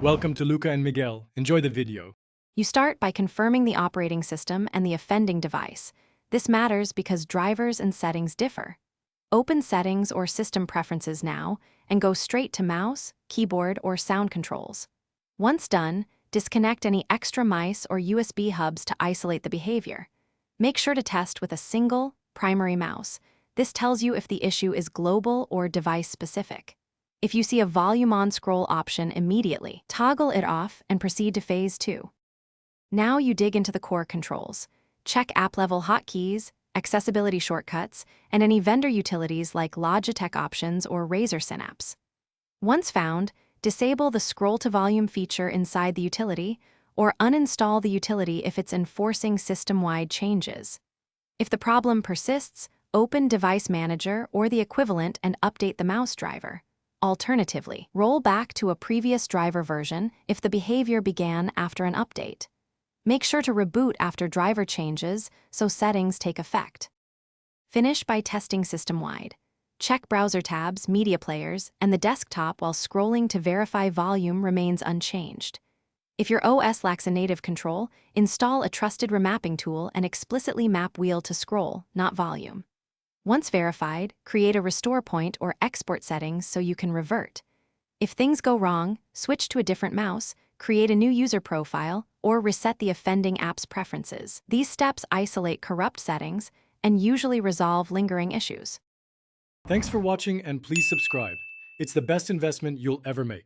Welcome to Luca and Miguel. Enjoy the video. You start by confirming the operating system and the offending device. This matters because drivers and settings differ. Open Settings or System Preferences now and go straight to mouse, keyboard, or sound controls. Once done, disconnect any extra mice or USB hubs to isolate the behavior. Make sure to test with a single, primary mouse. This tells you if the issue is global or device-specific. If you see a volume on scroll option immediately, toggle it off and proceed to Phase 2. Now you dig into the core controls. Check app-level hotkeys, accessibility shortcuts, and any vendor utilities like Logitech options or Razer Synapse. Once found, disable the scroll-to-volume feature inside the utility or uninstall the utility if it's enforcing system-wide changes. If the problem persists, open Device Manager or the equivalent and update the mouse driver. Alternatively, roll back to a previous driver version if the behavior began after an update. Make sure to reboot after driver changes so settings take effect. Finish by testing system-wide. Check browser tabs, media players, and the desktop while scrolling to verify volume remains unchanged. If your OS lacks a native control, install a trusted remapping tool and explicitly map wheel to scroll, not volume. Once verified, create a restore point or export settings so you can revert. If things go wrong, switch to a different mouse, create a new user profile, or reset the offending app's preferences. These steps isolate corrupt settings and usually resolve lingering issues. Thanks for watching and please subscribe. It's the best investment you'll ever make.